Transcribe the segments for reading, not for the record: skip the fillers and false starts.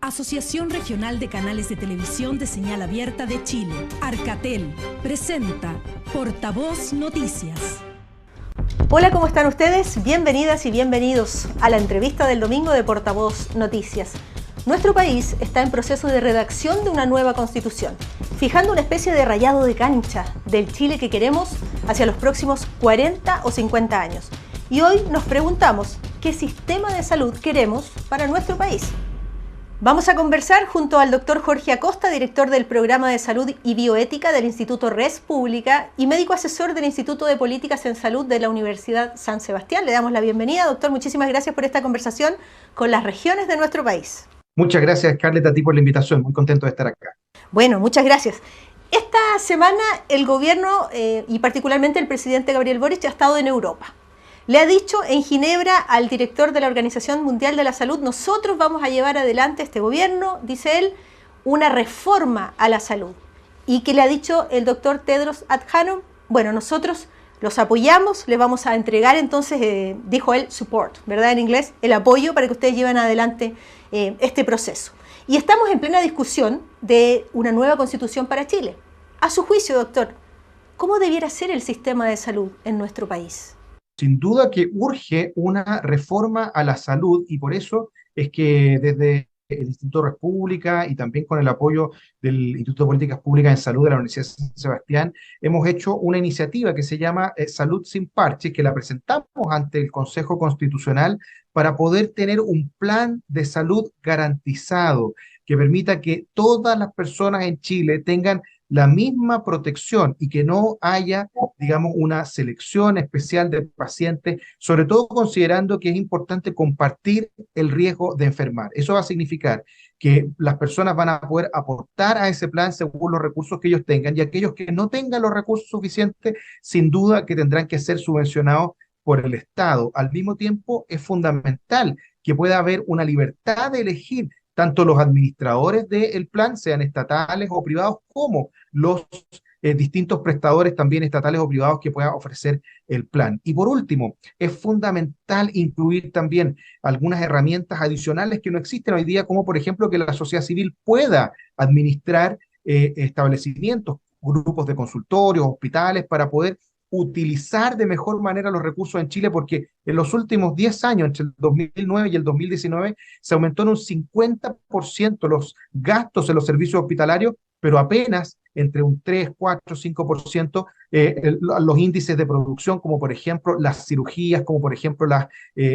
Asociación Regional de Canales de Televisión de Señal Abierta de Chile, Arcatel, presenta Portavoz Noticias. Hola, ¿cómo están ustedes? Bienvenidas y bienvenidos a la entrevista del domingo de Portavoz Noticias. Nuestro país está en proceso de redacción de una nueva constitución, fijando una especie de rayado de cancha del Chile que queremos hacia los próximos 40 o 50 años. Y hoy nos preguntamos, ¿qué sistema de salud queremos para nuestro país? Vamos a conversar junto al doctor Jorge Acosta, director del Programa de Salud y Bioética del Instituto Res Pública y médico asesor del Instituto de Políticas en Salud de la Universidad San Sebastián. Le damos la bienvenida, doctor. Muchísimas gracias por esta conversación con las regiones de nuestro país. Muchas gracias, Scarlett, a ti por la invitación. Muy contento de estar acá. Bueno, muchas gracias. Esta semana el gobierno y particularmente el presidente Gabriel Boric ha estado en Europa. Le ha dicho en Ginebra al director de la Organización Mundial de la Salud: nosotros vamos a llevar adelante este gobierno, dice él, una reforma a la salud. Y que le ha dicho el doctor Tedros Adhanom: bueno, nosotros los apoyamos, les vamos a entregar entonces, dijo él, support, ¿verdad? En inglés, el apoyo para que ustedes lleven adelante este proceso. Y estamos en plena discusión de una nueva constitución para Chile. A su juicio, doctor, ¿cómo debiera ser el sistema de salud en nuestro país? Sin duda que urge una reforma a la salud y por eso es que desde el Instituto Res Pública y también con el apoyo del Instituto de Políticas Públicas en Salud de la Universidad de San Sebastián hemos hecho una iniciativa que se llama Salud sin Parches, que la presentamos ante el Consejo Constitucional para poder tener un plan de salud garantizado que permita que todas las personas en Chile tengan la misma protección y que no haya, digamos, una selección especial de pacientes, sobre todo considerando que es importante compartir el riesgo de enfermar. Eso va a significar que las personas van a poder aportar a ese plan según los recursos que ellos tengan, y aquellos que no tengan los recursos suficientes, sin duda que tendrán que ser subvencionados por el Estado. Al mismo tiempo, es fundamental que pueda haber una libertad de elegir tanto los administradores del plan, sean estatales o privados, como los distintos prestadores también estatales o privados que pueda ofrecer el plan. Y por último, es fundamental incluir también algunas herramientas adicionales que no existen hoy día, como por ejemplo que la sociedad civil pueda administrar establecimientos, grupos de consultorios, hospitales, para poder utilizar de mejor manera los recursos en Chile, porque en los últimos 10 años, entre el 2009 y el 2019, se aumentó en un 50% los gastos en los servicios hospitalarios, pero apenas entre un 3, 4, 5% los índices de producción, como por ejemplo las cirugías, como por ejemplo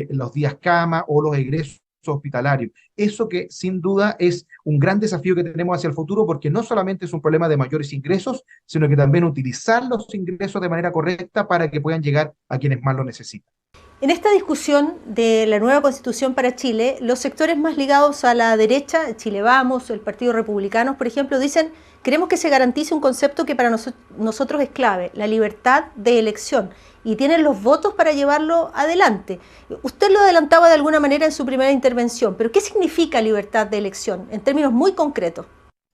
los días cama o los egresos hospitalarios. Eso que sin duda es un gran desafío que tenemos hacia el futuro, porque no solamente es un problema de mayores ingresos, sino que también utilizar los ingresos de manera correcta para que puedan llegar a quienes más lo necesitan. En esta discusión de la nueva Constitución para Chile, los sectores más ligados a la derecha, Chile Vamos, el Partido Republicano, por ejemplo, dicen: queremos que se garantice un concepto que para nosotros es clave, la libertad de elección, y tienen los votos para llevarlo adelante. Usted lo adelantaba de alguna manera en su primera intervención, pero ¿qué significa libertad de elección en términos muy concretos?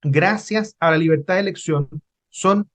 Gracias a la libertad de elección, son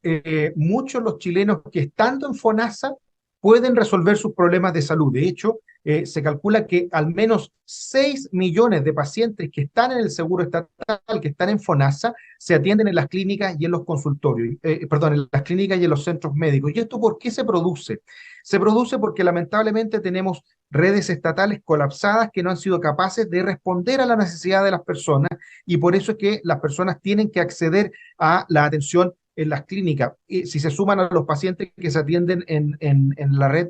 muchos los chilenos que, estando en FONASA, pueden resolver sus problemas de salud. De hecho, se calcula que al menos 6 millones de pacientes que están en el seguro estatal, que están en FONASA, se atienden en las clínicas y en los consultorios, en las clínicas y en los centros médicos. ¿Y esto por qué se produce? Se produce porque lamentablemente tenemos redes estatales colapsadas que no han sido capaces de responder a la necesidad de las personas, y por eso es que las personas tienen que acceder a la atención en las clínicas. Y si se suman a los pacientes que se atienden en la red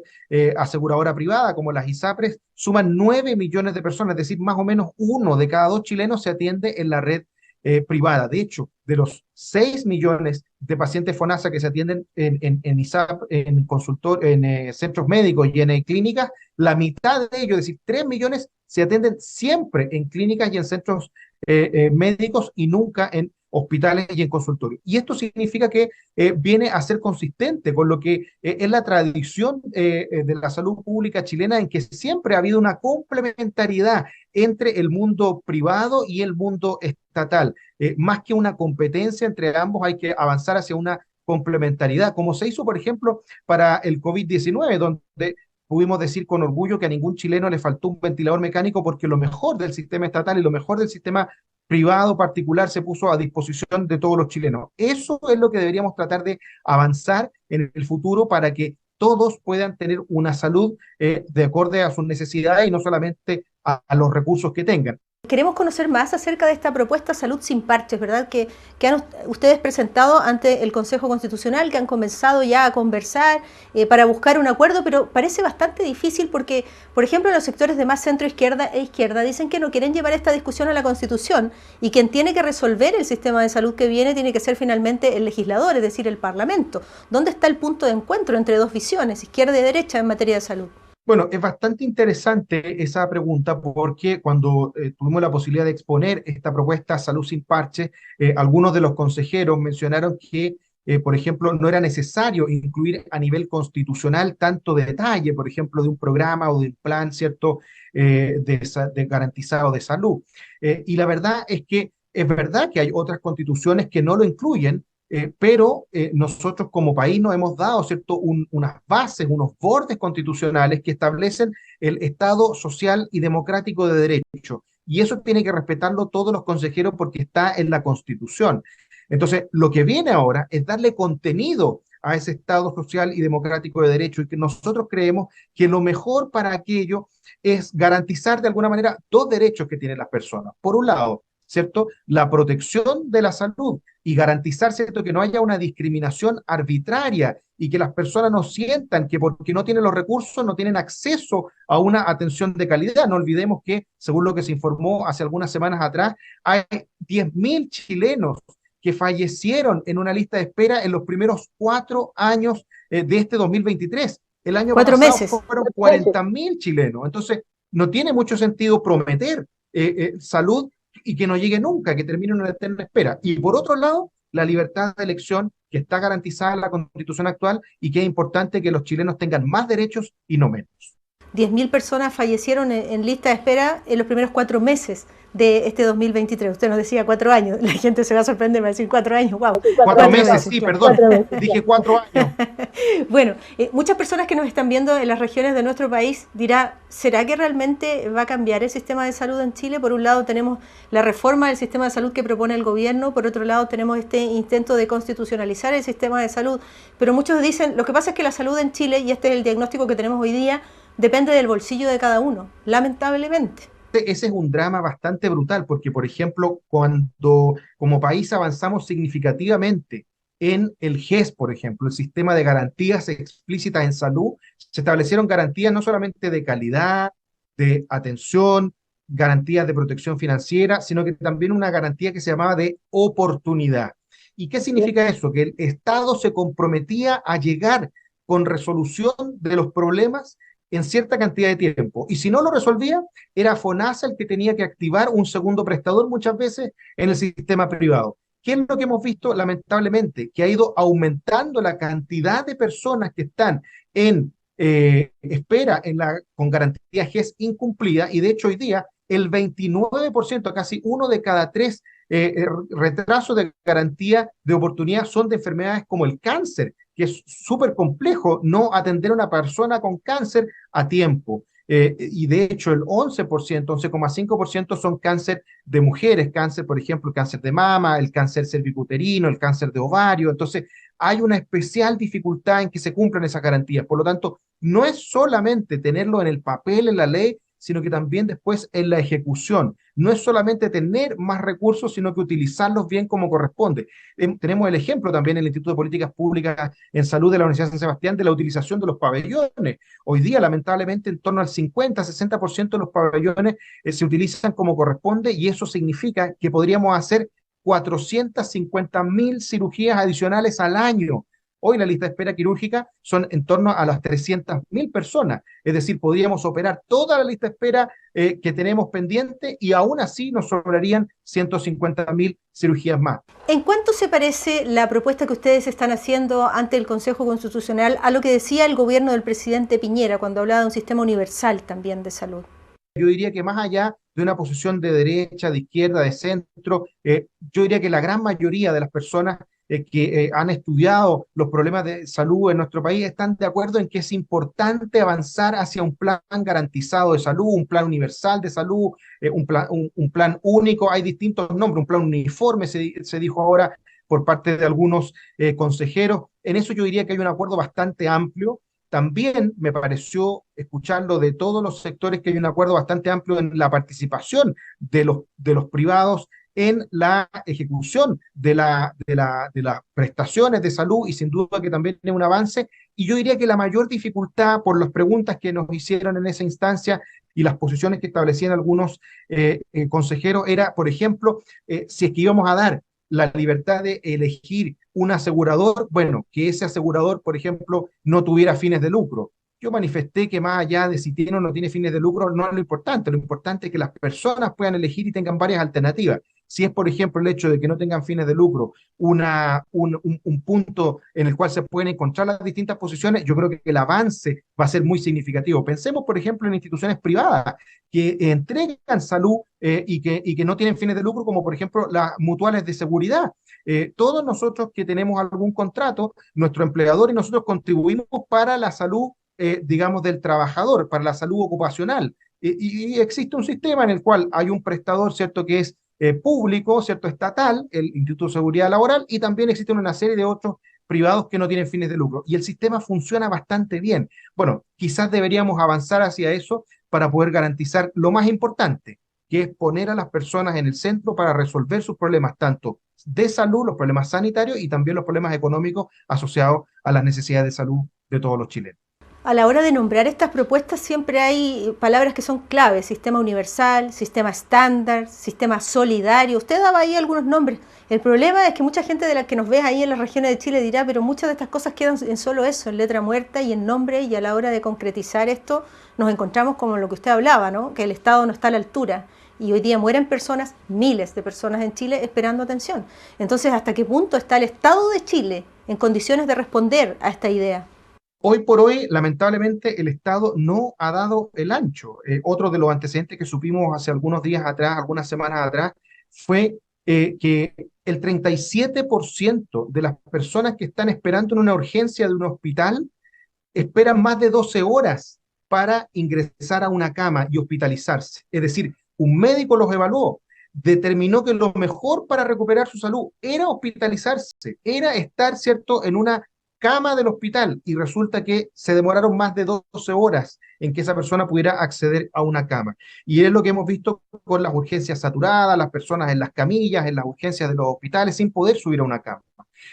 aseguradora privada, como las ISAPRES, suman 9 millones de personas, es decir, más o menos 1 de cada 2 chilenos se atiende en la red privada. De hecho, de los 6 millones de pacientes FONASA que se atienden en ISAP, en centros médicos y en clínicas, la mitad de ellos, es decir, 3 millones, se atienden siempre en clínicas y en centros médicos, y nunca en hospitales y en consultorios. Y esto significa que viene a ser consistente con lo que es la tradición de la salud pública chilena, en que siempre ha habido una complementariedad entre el mundo privado y el mundo estatal. Más que una competencia entre ambos, hay que avanzar hacia una complementariedad, como se hizo, por ejemplo, para el COVID-19, donde pudimos decir con orgullo que a ningún chileno le faltó un ventilador mecánico, porque lo mejor del sistema estatal y lo mejor del sistema privado particular se puso a disposición de todos los chilenos. Eso es lo que deberíamos tratar de avanzar en el futuro para que todos puedan tener una salud de acorde a sus necesidades y no solamente a los recursos que tengan. Queremos conocer más acerca de esta propuesta Salud sin Parches, ¿verdad? Que han ustedes presentado ante el Consejo Constitucional, que han comenzado ya a conversar para buscar un acuerdo, pero parece bastante difícil porque, por ejemplo, los sectores de más centro izquierda e izquierda dicen que no quieren llevar esta discusión a la Constitución y quien tiene que resolver el sistema de salud que viene tiene que ser finalmente el legislador, es decir, el Parlamento. ¿Dónde está el punto de encuentro entre dos visiones, izquierda y derecha, en materia de salud? Bueno, es bastante interesante esa pregunta porque cuando tuvimos la posibilidad de exponer esta propuesta Salud sin Parche, algunos de los consejeros mencionaron que, por ejemplo, no era necesario incluir a nivel constitucional tanto detalle, por ejemplo, de un programa o de un plan, ¿cierto?, de garantizado de salud. Y la verdad es que es verdad que hay otras constituciones que no lo incluyen, pero nosotros como país nos hemos dado, ¿cierto?, unas bases, unos bordes constitucionales que establecen el Estado social y democrático de derecho. Y eso tiene que respetarlo todos los consejeros porque está en la Constitución. Entonces, lo que viene ahora es darle contenido a ese Estado social y democrático de derecho y que nosotros creemos que lo mejor para aquello es garantizar de alguna manera dos derechos que tienen las personas. Por un lado, ¿cierto?, la protección de la salud y garantizar, ¿cierto?, que no haya una discriminación arbitraria y que las personas no sientan que porque no tienen los recursos no tienen acceso a una atención de calidad. No olvidemos que, según lo que se informó hace algunas semanas atrás, hay 10.000 chilenos que fallecieron en una lista de espera en los primeros 4 años de este 2023. El año 4 pasado meses. fueron 40.000 chilenos. Entonces, no tiene mucho sentido prometer salud y que no llegue nunca, que termine en una eterna espera. Y por otro lado, la libertad de elección que está garantizada en la Constitución actual y que es importante que los chilenos tengan más derechos y no menos. 10.000 personas fallecieron en lista de espera en los primeros 4 meses de este 2023. Usted nos decía 4 años. La gente se va a sorprender, me va a decir 4 años. Wow. 4 meses, sí, perdón. Dije 4 años. Bueno, muchas personas que nos están viendo en las regiones de nuestro país dirá, ¿será que realmente va a cambiar el sistema de salud en Chile? Por un lado tenemos la reforma del sistema de salud que propone el gobierno, por otro lado tenemos este intento de constitucionalizar el sistema de salud, pero muchos dicen, lo que pasa es que la salud en Chile, y este es el diagnóstico que tenemos hoy día, depende del bolsillo de cada uno, lamentablemente. Ese es un drama bastante brutal, porque, por ejemplo, cuando como país avanzamos significativamente en el GES, por ejemplo, el Sistema de Garantías Explícitas en Salud, se establecieron garantías no solamente de calidad, de atención, garantías de protección financiera, sino que también una garantía que se llamaba de oportunidad. ¿Y qué significa eso? Que el Estado se comprometía a llegar con resolución de los problemas en cierta cantidad de tiempo. Y si no lo resolvía, era FONASA el que tenía que activar un segundo prestador muchas veces en el sistema privado. ¿Qué es lo que hemos visto? Lamentablemente, que ha ido aumentando la cantidad de personas que están en espera con garantía GES incumplida, y de hecho hoy día el 29%, casi 1 de cada 3 retrasos de garantía de oportunidad son de enfermedades como el cáncer, que es súper complejo no atender a una persona con cáncer a tiempo. Y de hecho el 11,5% son cáncer de mujeres, cáncer, por ejemplo, el cáncer de mama, el cáncer cervicuterino, el cáncer de ovario. Entonces hay una especial dificultad en que se cumplan esas garantías. Por lo tanto, no es solamente tenerlo en el papel, en la ley, sino que también después en la ejecución. No es solamente tener más recursos, sino que utilizarlos bien como corresponde. Tenemos el ejemplo también en el Instituto de Políticas Públicas en Salud de la Universidad de San Sebastián de la utilización de los pabellones. Hoy día, lamentablemente, en torno al 50-60% de los pabellones se utilizan como corresponde, y eso significa que podríamos hacer 450.000 cirugías adicionales al año. Hoy la lista de espera quirúrgica son en torno a las 300.000 personas. Es decir, podríamos operar toda la lista de espera que tenemos pendiente y aún así nos sobrarían 150.000 cirugías más. ¿En cuánto se parece la propuesta que ustedes están haciendo ante el Consejo Constitucional a lo que decía el gobierno del presidente Piñera cuando hablaba de un sistema universal también de salud? Yo diría que más allá de una posición de derecha, de izquierda, de centro, yo diría que la gran mayoría de las personas que han estudiado los problemas de salud en nuestro país están de acuerdo en que es importante avanzar hacia un plan garantizado de salud, un plan universal de salud, un plan único. Hay distintos nombres, un plan uniforme se dijo ahora por parte de algunos consejeros. En eso yo diría que hay un acuerdo bastante amplio. También me pareció escucharlo de todos los sectores que hay un acuerdo bastante amplio en la participación de los privados en la ejecución de las prestaciones de salud, y sin duda que también es un avance. Y yo diría que la mayor dificultad, por las preguntas que nos hicieron en esa instancia y las posiciones que establecían algunos consejeros, era, por ejemplo, si es que íbamos a dar la libertad de elegir un asegurador, bueno, que ese asegurador, por ejemplo, no tuviera fines de lucro. Yo manifesté que más allá de si tiene o no tiene fines de lucro, no es lo importante es que las personas puedan elegir y tengan varias alternativas. Si es, por ejemplo, el hecho de que no tengan fines de lucro, un punto en el cual se pueden encontrar las distintas posiciones, yo creo que el avance va a ser muy significativo. Pensemos, por ejemplo, en instituciones privadas que entregan salud y que no tienen fines de lucro, como por ejemplo las mutuales de seguridad. Todos nosotros que tenemos algún contrato, nuestro empleador y nosotros contribuimos para la salud, digamos, del trabajador, para la salud ocupacional. Y existe un sistema en el cual hay un prestador, ¿cierto?, que es público, ¿cierto?, estatal, el Instituto de Seguridad Laboral, y también existen una serie de otros privados que no tienen fines de lucro. Y el sistema funciona bastante bien. Bueno, quizás deberíamos avanzar hacia eso para poder garantizar lo más importante, que es poner a las personas en el centro para resolver sus problemas, tanto de salud, los problemas sanitarios y también los problemas económicos asociados a las necesidades de salud de todos los chilenos. A la hora de nombrar estas propuestas siempre hay palabras que son claves: sistema universal, sistema estándar, sistema solidario. Usted daba ahí algunos nombres. El problema es que mucha gente de la que nos ve ahí en las regiones de Chile dirá, pero muchas de estas cosas quedan en solo eso, en letra muerta y en nombre, y a la hora de concretizar esto nos encontramos como lo que usted hablaba, ¿no?, que el Estado no está a la altura. Y hoy día mueren personas, miles de personas en Chile esperando atención. Entonces, ¿hasta qué punto está el Estado de Chile en condiciones de responder a esta idea? Hoy por hoy, lamentablemente, el Estado no ha dado el ancho. Otro de los antecedentes que supimos hace algunos días atrás, algunas semanas atrás, fue que el 37% de las personas que están esperando en una urgencia de un hospital esperan más de 12 horas para ingresar a una cama y hospitalizarse. Es decir, un médico los evaluó, determinó que lo mejor para recuperar su salud era hospitalizarse, era estar, ¿cierto?, en una cama del hospital, y resulta que se demoraron más de 12 horas en que esa persona pudiera acceder a una cama. Y es lo que hemos visto con las urgencias saturadas, las personas en las camillas, en las urgencias de los hospitales, sin poder subir a una cama.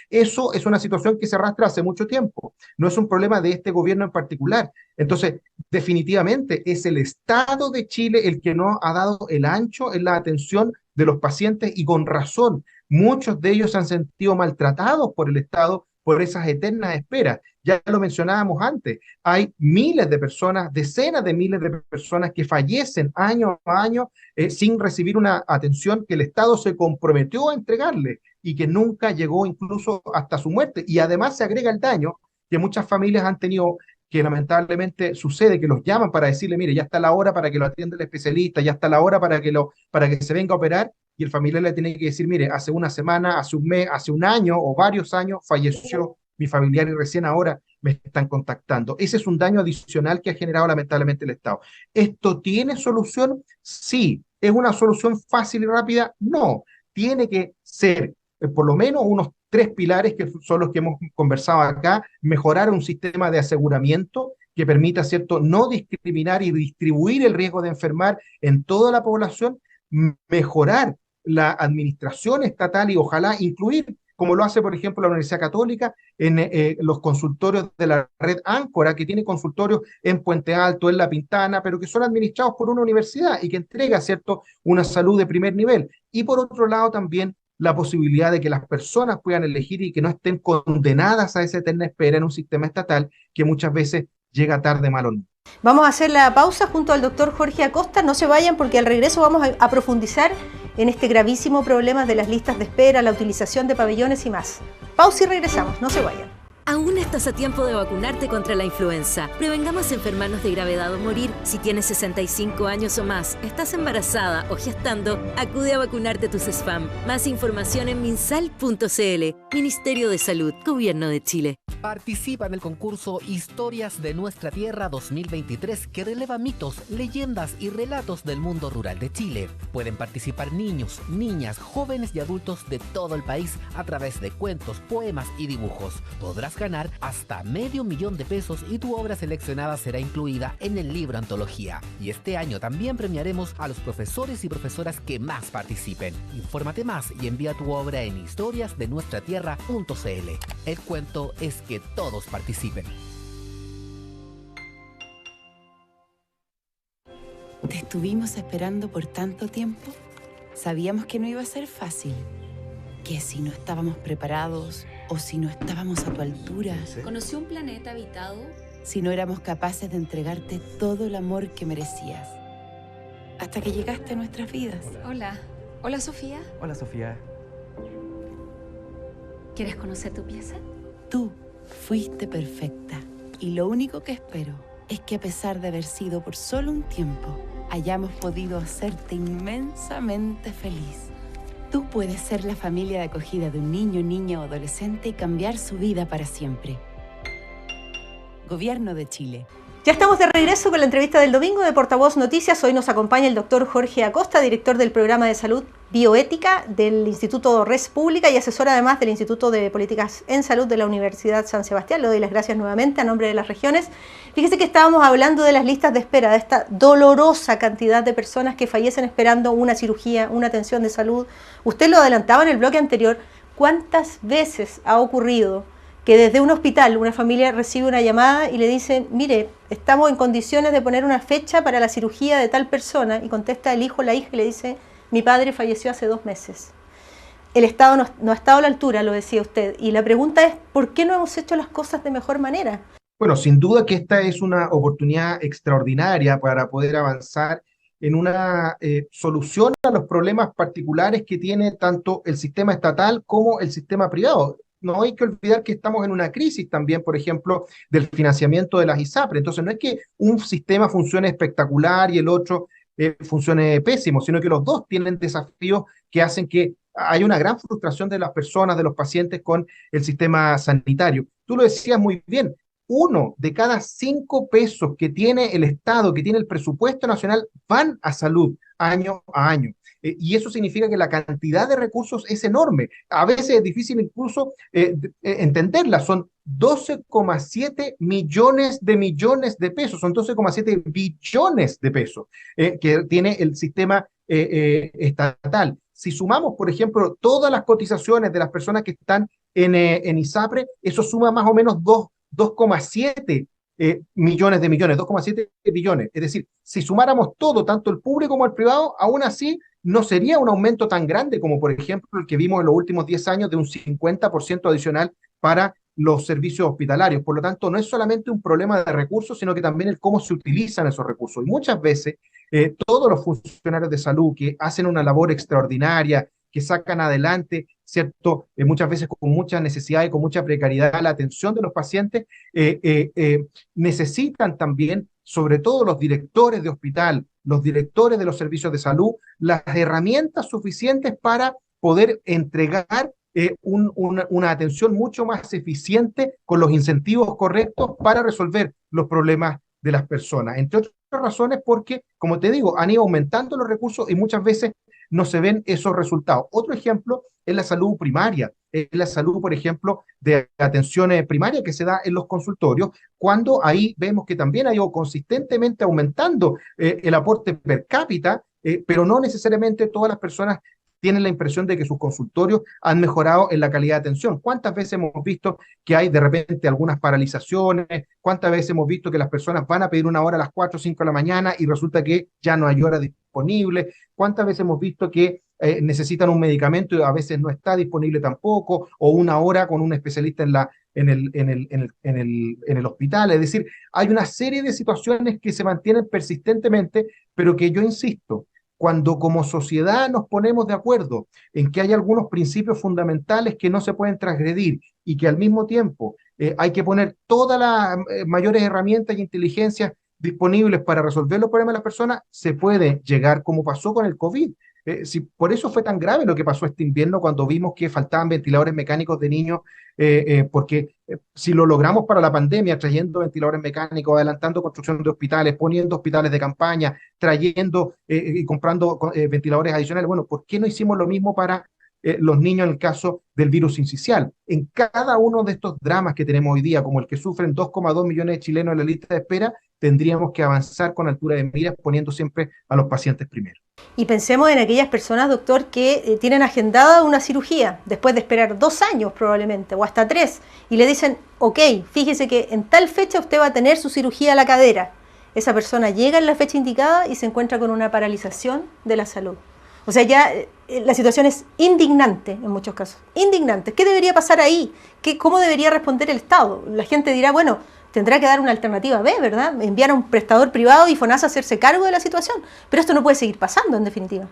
Eso es una situación que se arrastra hace mucho tiempo, no es un problema de este gobierno en particular. Entonces, definitivamente es el Estado de Chile el que no ha dado el ancho en la atención de los pacientes, y con razón. Muchos de ellos se han sentido maltratados por el Estado por esas eternas esperas. Ya lo mencionábamos antes, hay miles de personas, decenas de miles de personas que fallecen año a año sin recibir una atención que el Estado se comprometió a entregarle y que nunca llegó incluso hasta su muerte. Y además se agrega el daño que muchas familias han tenido, que lamentablemente sucede, que los llaman para decirle, mire, ya está la hora para que lo atienda el especialista, ya está la hora para que se venga a operar, y el familiar le tiene que decir, mire, hace una semana, hace un mes, hace un año o varios años falleció mi familiar y recién ahora me están contactando. Ese es un daño adicional que ha generado lamentablemente el Estado. ¿Esto tiene solución? Sí. ¿Es una solución fácil y rápida? No. Tiene que ser por lo menos unos 3 pilares que son los que hemos conversado acá: mejorar un sistema de aseguramiento que permita, ¿cierto?, no discriminar y distribuir el riesgo de enfermar en toda la población, mejorar la administración estatal y ojalá incluir, como lo hace por ejemplo la Universidad Católica, en los consultorios de la red Áncora, que tiene consultorios en Puente Alto, en La Pintana, pero que son administrados por una universidad y que entrega, ¿cierto?, una salud de primer nivel. Y por otro lado también la posibilidad de que las personas puedan elegir y que no estén condenadas a esa eterna espera en un sistema estatal que muchas veces llega tarde, mal o no. Vamos a hacer la pausa junto al doctor Jorge Acosta. No se vayan, porque al regreso vamos a profundizar en este gravísimo problema de las listas de espera, la utilización de pabellones y más. Pausa y regresamos, no se vayan. Aún estás a tiempo de vacunarte contra la influenza. Prevengamos enfermarnos de gravedad o morir. Si tienes 65 años o más, estás embarazada o gestando, acude a vacunarte tus SFAM. Más información en minsal.cl. Ministerio de Salud, Gobierno de Chile. Participa en el concurso Historias de Nuestra Tierra 2023 que releva mitos, leyendas y relatos del mundo rural de Chile. Pueden participar niños, niñas, jóvenes y adultos de todo el país a través de cuentos, poemas y dibujos. Podrás ganar hasta $500,000 y tu obra seleccionada será incluida en el libro antología. Y este año también premiaremos a los profesores y profesoras que más participen. Infórmate más y envía tu obra en historiasdenuestratierra.cl. El cuento es que todos participen. Te estuvimos esperando por tanto tiempo. Sabíamos que no iba a ser fácil, que si no estábamos preparados o si no estábamos a tu altura, ¿Conoció un planeta habitado? si no éramos capaces de entregarte todo el amor que merecías. Hasta que llegaste a nuestras vidas. Hola. Hola, Sofía. Hola, Sofía. ¿Quieres conocer tu pieza? Tú fuiste perfecta. Y lo único que espero es que, a pesar de haber sido por solo un tiempo, hayamos podido hacerte inmensamente feliz. Tú puedes ser la familia de acogida de un niño, niña o adolescente y cambiar su vida para siempre. Gobierno de Chile. Ya estamos de regreso con la entrevista del domingo de Portavoz Noticias. Hoy nos acompaña el doctor Jorge Acosta, director del programa de salud bioética del Instituto Res Pública y asesor además del Instituto de Políticas en Salud de la Universidad San Sebastián. Le doy las gracias nuevamente a nombre de las regiones. Fíjese que estábamos hablando de las listas de espera, de esta dolorosa cantidad de personas que fallecen esperando una cirugía, una atención de salud. Usted lo adelantaba en el bloque anterior. ¿Cuántas veces ha ocurrido que desde un hospital una familia recibe una llamada y le dicen, mire, estamos en condiciones de poner una fecha para la cirugía de tal persona, y contesta el hijo o la hija y le dice, mi padre falleció hace 2 meses? El Estado no ha estado a la altura, lo decía usted, y la pregunta es, ¿por qué no hemos hecho las cosas de mejor manera? Bueno, sin duda que esta es una oportunidad extraordinaria para poder avanzar en una solución a los problemas particulares que tiene tanto el sistema estatal como el sistema privado. No hay que olvidar que estamos en una crisis también, por ejemplo, del financiamiento de las ISAPRE. Entonces, no es que un sistema funcione espectacular y el otro funcione pésimo, sino que los dos tienen desafíos que hacen que haya una gran frustración de las personas, de los pacientes con el sistema sanitario. Tú lo decías muy bien, 1 de cada 5 pesos que tiene el Estado, que tiene el presupuesto nacional, van a salud año a año. Y eso significa que la cantidad de recursos es enorme. A veces es difícil incluso entenderla. Son 12,7 millones de pesos, son 12,7 billones de pesos que tiene el sistema estatal. Si sumamos, por ejemplo, todas las cotizaciones de las personas que están en ISAPRE, eso suma más o menos 2,7 millones de millones, 2,7 billones. Es decir, si sumáramos todo, tanto el público como el privado, aún así no sería un aumento tan grande como, por ejemplo, el que vimos en los últimos 10 años de un 50% adicional para los servicios hospitalarios. Por lo tanto, no es solamente un problema de recursos, sino que también el cómo se utilizan esos recursos. Y muchas veces, todos los funcionarios de salud que hacen una labor extraordinaria, que sacan adelante, ¿cierto? Muchas veces con mucha necesidad y con mucha precariedad la atención de los pacientes, necesitan también, sobre todo los directores de hospital, los directores de los servicios de salud, las herramientas suficientes para poder entregar una atención mucho más eficiente con los incentivos correctos para resolver los problemas de las personas. Entre otras razones porque, como te digo, han ido aumentando los recursos y muchas veces no se ven esos resultados. Otro ejemplo es la salud primaria, es la salud, por ejemplo, de atención primaria que se da en los consultorios, cuando ahí vemos que también ha ido consistentemente aumentando el aporte per cápita, pero no necesariamente todas las personas tienen la impresión de que sus consultorios han mejorado en la calidad de atención. ¿Cuántas veces hemos visto que hay de repente algunas paralizaciones? ¿Cuántas veces hemos visto que las personas van a pedir una hora a las 4 o 5 de la mañana y resulta que ya no hay hora disponible? ¿Cuántas veces hemos visto que necesitan un medicamento y a veces no está disponible tampoco? O una hora con un especialista en el hospital. Es decir, hay una serie de situaciones que se mantienen persistentemente, pero que yo insisto, cuando como sociedad nos ponemos de acuerdo en que hay algunos principios fundamentales que no se pueden transgredir y que al mismo tiempo hay que poner todas las mayores herramientas y inteligencias disponibles para resolver los problemas de las personas, se puede llegar como pasó con el COVID. Si, por eso fue tan grave lo que pasó este invierno cuando vimos que faltaban ventiladores mecánicos de niños, porque si lo logramos para la pandemia, trayendo ventiladores mecánicos, adelantando construcción de hospitales, poniendo hospitales de campaña, trayendo y comprando ventiladores adicionales, bueno, ¿por qué no hicimos lo mismo para los niños en el caso del virus sincicial? En cada uno de estos dramas que tenemos hoy día, como el que sufren 2,2 millones de chilenos en la lista de espera, tendríamos que avanzar con altura de miras, poniendo siempre a los pacientes primero. Y pensemos en aquellas personas, doctor, que tienen agendada una cirugía después de esperar 2 años probablemente, o hasta 3, y le dicen, ok, fíjese que en tal fecha usted va a tener su cirugía a la cadera. Esa persona llega en la fecha indicada y se encuentra con una paralización de la salud. O sea, ya la situación es indignante en muchos casos, indignante. ¿Qué debería pasar ahí? ¿Cómo debería responder el Estado? La gente dirá, bueno, tendrá que dar una alternativa B, ¿verdad? Enviar a un prestador privado y FONASA hacerse cargo de la situación. Pero esto no puede seguir pasando, en definitiva.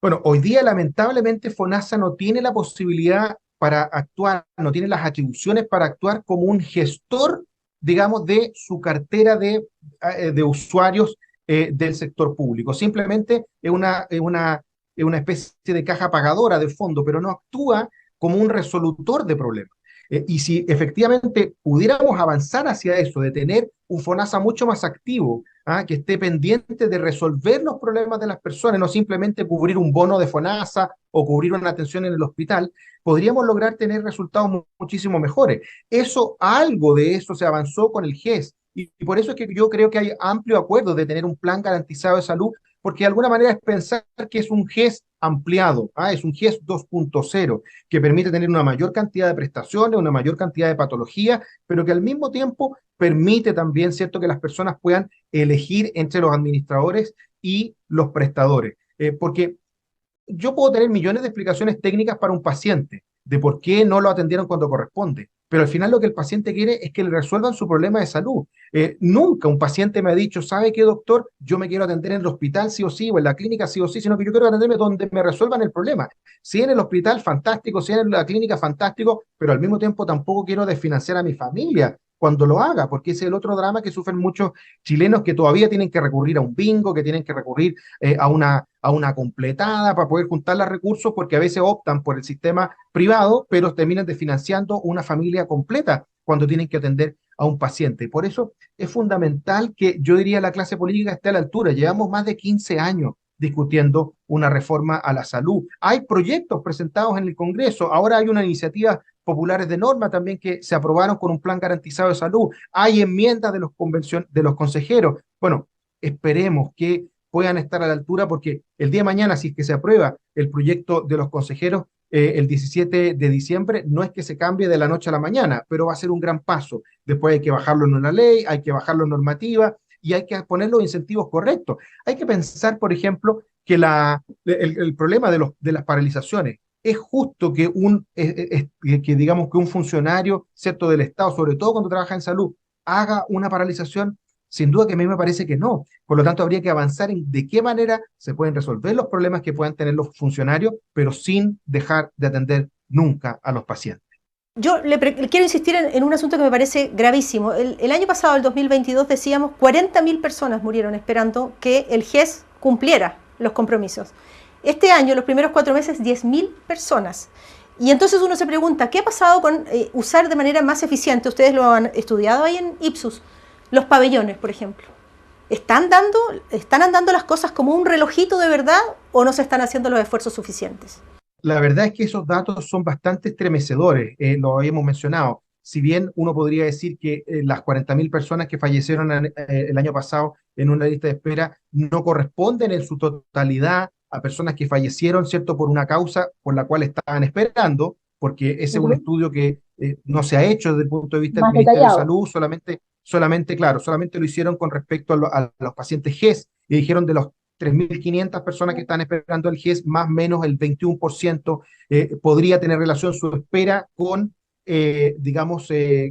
Bueno, hoy día lamentablemente FONASA no tiene la posibilidad para actuar, no tiene las atribuciones para actuar como un gestor, digamos, de su cartera de usuarios del sector público. Simplemente es una especie de caja pagadora de fondo, pero no actúa como un resolutor de problemas. Y si efectivamente pudiéramos avanzar hacia eso, de tener un FONASA mucho más activo, que esté pendiente de resolver los problemas de las personas, no simplemente cubrir un bono de FONASA o cubrir una atención en el hospital, podríamos lograr tener resultados muchísimo mejores. Algo de eso se avanzó con el GES, y por eso es que yo creo que hay amplio acuerdo de tener un plan garantizado de salud, porque de alguna manera es pensar que es un GES ampliado, es un GES 2.0, que permite tener una mayor cantidad de prestaciones, una mayor cantidad de patologías, pero que al mismo tiempo permite también, ¿cierto?, que las personas puedan elegir entre los administradores y los prestadores. Porque yo puedo tener millones de explicaciones técnicas para un paciente de por qué no lo atendieron cuando corresponde, pero al final lo que el paciente quiere es que le resuelvan su problema de salud. Nunca un paciente me ha dicho, ¿sabe qué, doctor? Yo me quiero atender en el hospital sí o sí, o en la clínica sí o sí, sino que yo quiero atenderme donde me resuelvan el problema. Si en el hospital, fantástico; si en la clínica, fantástico, pero al mismo tiempo tampoco quiero desfinanciar a mi familia cuando lo haga, porque ese es el otro drama que sufren muchos chilenos, que todavía tienen que recurrir a un bingo, que tienen que recurrir a una completada para poder juntar los recursos, porque a veces optan por el sistema privado, pero terminan desfinanciando una familia completa cuando tienen que atender a un paciente. Por eso es fundamental que, yo diría, la clase política esté a la altura. Llevamos más de 15 años discutiendo una reforma a la salud. Hay proyectos presentados en el Congreso, ahora hay una iniciativa populares de norma también que se aprobaron con un plan garantizado de salud, hay enmiendas de los consejeros. Bueno, esperemos que puedan estar a la altura, porque el día de mañana, si es que se aprueba el proyecto de los consejeros, el 17 de diciembre, no es que se cambie de la noche a la mañana, pero va a ser un gran paso. Después hay que bajarlo en una ley, hay que bajarlo en normativa y hay que poner los incentivos correctos. Hay que pensar, por ejemplo, que el problema de las paralizaciones, es justo que digamos que un funcionario, ¿cierto?, del Estado, sobre todo cuando trabaja en salud, haga una paralización. Sin duda que a mí me parece que no. Por lo tanto, habría que avanzar en de qué manera se pueden resolver los problemas que puedan tener los funcionarios, pero sin dejar de atender nunca a los pacientes. Yo quiero insistir en un asunto que me parece gravísimo. El año pasado, el 2022, decíamos 40.000 personas murieron esperando que el GES cumpliera los compromisos. Este año, los primeros 4 meses, 10.000 personas. Y entonces uno se pregunta, ¿qué ha pasado con usar de manera más eficiente? Ustedes lo han estudiado ahí en Ipsos, los pabellones, por ejemplo. ¿Están andando las cosas como un relojito de verdad o no se están haciendo los esfuerzos suficientes? La verdad es que esos datos son bastante estremecedores, lo habíamos mencionado. Si bien uno podría decir que las 40.000 personas que fallecieron el año pasado en una lista de espera no corresponden en su totalidad a personas que fallecieron, ¿cierto?, por una causa por la cual estaban esperando, porque ese es un estudio que no se ha hecho desde el punto de vista del Ministerio de Salud, solamente lo hicieron con respecto a los pacientes GES, y dijeron de los 3.500 personas que están esperando el GES, más o menos el 21% podría tener relación su espera con,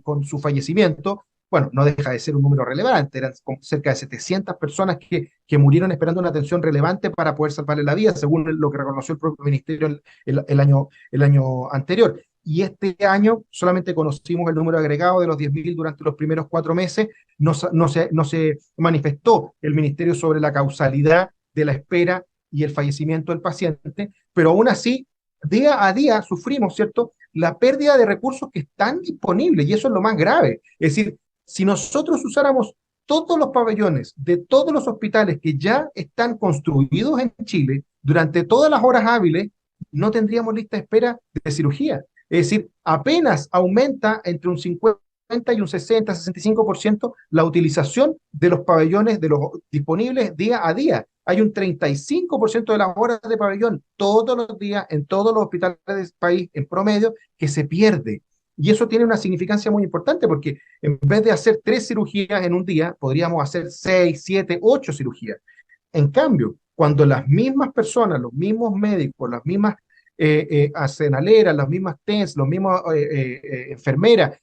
con su fallecimiento. Bueno, no deja de ser un número relevante, eran cerca de 700 personas que murieron esperando una atención relevante para poder salvarle la vida, según lo que reconoció el propio ministerio el año anterior. y este año solamente conocimos el número agregado de los 10.000 durante los primeros 4 meses. No se manifestó el ministerio sobre la causalidad de la espera y el fallecimiento del paciente, pero aún así, día a día sufrimos, ¿cierto?, la pérdida de recursos que están disponibles, y eso es lo más grave. Es decir, si nosotros usáramos todos los pabellones de todos los hospitales que ya están construidos en Chile durante todas las horas hábiles, no tendríamos lista de espera de cirugía. Es decir, apenas aumenta entre un 50 y un 60, 65% la utilización de los pabellones de los disponibles día a día. Hay un 35% de las horas de pabellón todos los días en todos los hospitales del país en promedio que se pierde. Y eso tiene una significancia muy importante porque en vez de hacer 3 cirugías en un día, podríamos hacer 6, 7, 8 cirugías. En cambio, cuando las mismas personas, los mismos médicos, las mismas arsenaleras, las mismas TENS, los mismos enfermeras,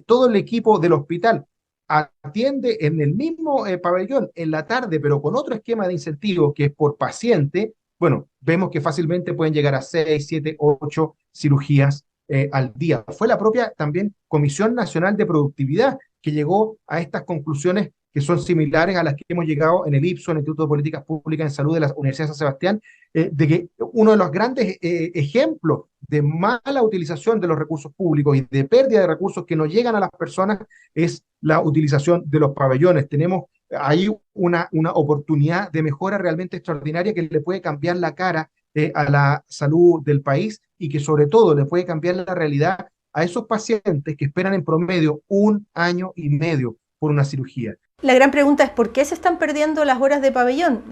todo el equipo del hospital atiende en el mismo pabellón en la tarde, pero con otro esquema de incentivo que es por paciente, bueno, vemos que fácilmente pueden llegar a 6, 7, 8 cirugías al día. Fue la propia también Comisión Nacional de Productividad que llegó a estas conclusiones que son similares a las que hemos llegado en el IPSO, en el Instituto de Políticas Públicas en Salud de la Universidad de San Sebastián, de que uno de los grandes ejemplos de mala utilización de los recursos públicos y de pérdida de recursos que no llegan a las personas es la utilización de los pabellones. Tenemos ahí una oportunidad de mejora realmente extraordinaria que le puede cambiar la cara a la salud del país y que sobre todo le puede cambiar la realidad a esos pacientes que esperan en promedio 1 año y medio por una cirugía. La gran pregunta es ¿por qué se están perdiendo las horas de pabellón?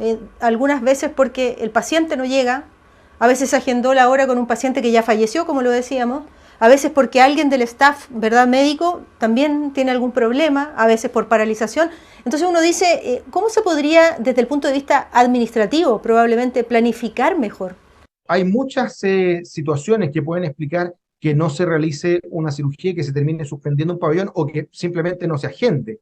Algunas veces porque el paciente no llega, a veces se agendó la hora con un paciente que ya falleció, como lo decíamos, a veces porque alguien del staff, ¿verdad?, médico, también tiene algún problema, a veces por paralización. Entonces uno dice, ¿cómo se podría, desde el punto de vista administrativo, probablemente planificar mejor? Hay muchas situaciones que pueden explicar que no se realice una cirugía, que se termine suspendiendo un pabellón o que simplemente no se agende.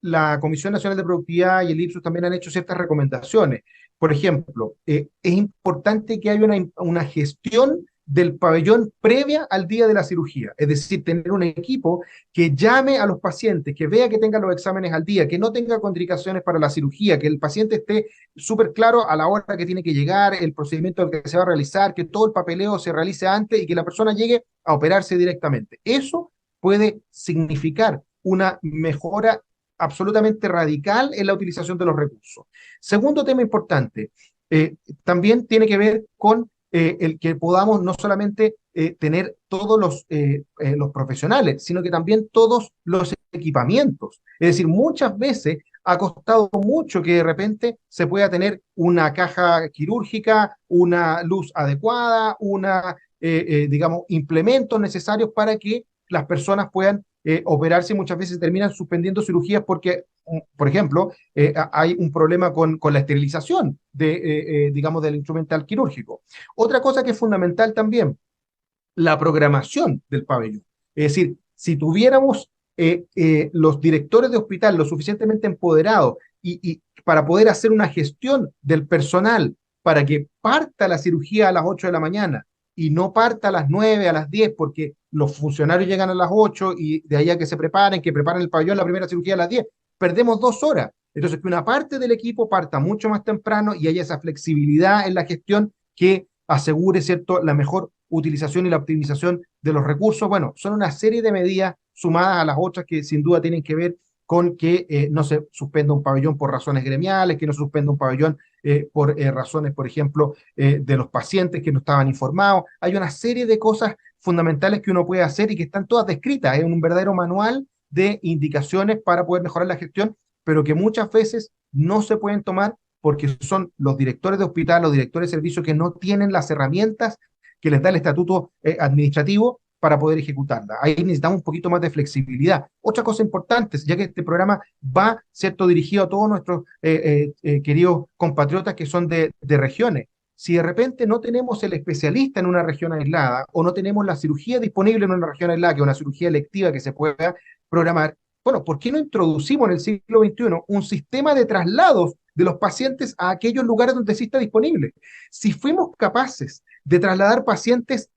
La Comisión Nacional de Productividad y el IPSOS también han hecho ciertas recomendaciones. Por ejemplo, es importante que haya una gestión del pabellón previa al día de la cirugía, es decir, tener un equipo que llame a los pacientes, que vea que tengan los exámenes al día, que no tenga contraindicaciones para la cirugía, que el paciente esté súper claro a la hora que tiene que llegar, el procedimiento que se va a realizar, que todo el papeleo se realice antes y que la persona llegue a operarse directamente. Eso puede significar una mejora absolutamente radical en la utilización de los recursos. Segundo tema importante, también tiene que ver con el que podamos no solamente tener todos los profesionales, sino que también todos los equipamientos. Es decir, muchas veces ha costado mucho que de repente se pueda tener una caja quirúrgica, una luz adecuada, digamos, implementos necesarios para que las personas puedan operarse y muchas veces terminan suspendiendo cirugías porque, por ejemplo, hay un problema con la esterilización digamos, del instrumental quirúrgico. Otra cosa que es fundamental también, la programación del pabellón. Es decir, si tuviéramos los directores de hospital lo suficientemente empoderados y para poder hacer una gestión del personal para que parta la cirugía a las 8 de la mañana y no parta a las 9, a las 10, porque los funcionarios llegan a las 8 y de ahí a que se preparen, que preparen el pabellón, la primera cirugía a las 10, perdemos 2 horas. Entonces, que una parte del equipo parta mucho más temprano y haya esa flexibilidad en la gestión que asegure, ¿cierto?, la mejor utilización y la optimización de los recursos. Bueno, son una serie de medidas sumadas a las otras que sin duda tienen que ver con que no se suspenda un pabellón por razones gremiales, que no se suspenda un pabellón por razones, por ejemplo, de los pacientes que no estaban informados. Hay una serie de cosas fundamentales que uno puede hacer y que están todas descritas en un verdadero manual de indicaciones para poder mejorar la gestión, pero que muchas veces no se pueden tomar porque son los directores de hospital, los directores de servicios que no tienen las herramientas que les da el estatuto administrativo para poder ejecutarla. Ahí necesitamos un poquito más de flexibilidad. Otra cosa importante, ya que este programa va, ¿cierto?, dirigido a todos nuestros queridos compatriotas que son de regiones. Si de repente no tenemos el especialista en una región aislada o no tenemos la cirugía disponible en una región aislada, que es una cirugía electiva que se pueda programar, bueno, ¿por qué no introducimos en el siglo XXI un sistema de traslados de los pacientes a aquellos lugares donde sí está disponible? Si fuimos capaces de trasladar pacientes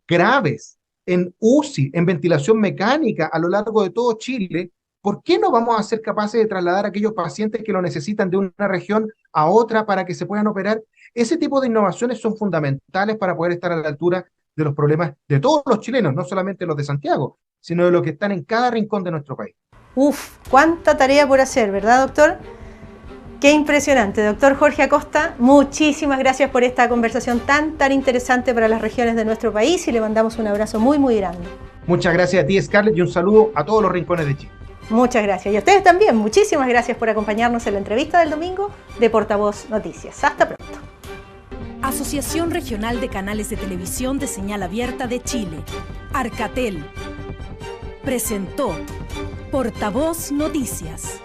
graves en UCI, en ventilación mecánica a lo largo de todo Chile, ¿por qué no vamos a ser capaces de trasladar a aquellos pacientes que lo necesitan de una región a otra para que se puedan operar? Ese tipo de innovaciones son fundamentales para poder estar a la altura de los problemas de todos los chilenos, no solamente los de Santiago, sino de los que están en cada rincón de nuestro país. Uf, cuánta tarea por hacer, ¿verdad, doctor? Qué impresionante. Doctor Jorge Acosta, muchísimas gracias por esta conversación tan interesante para las regiones de nuestro país y le mandamos un abrazo muy grande. Muchas gracias a ti, Scarlett, y un saludo a todos los rincones de Chile. Muchas gracias. Y a ustedes también, muchísimas gracias por acompañarnos en la entrevista del domingo de Portavoz Noticias. Hasta pronto. Asociación Regional de Canales de Televisión de Señal Abierta de Chile, Arcatel, presentó Portavoz Noticias.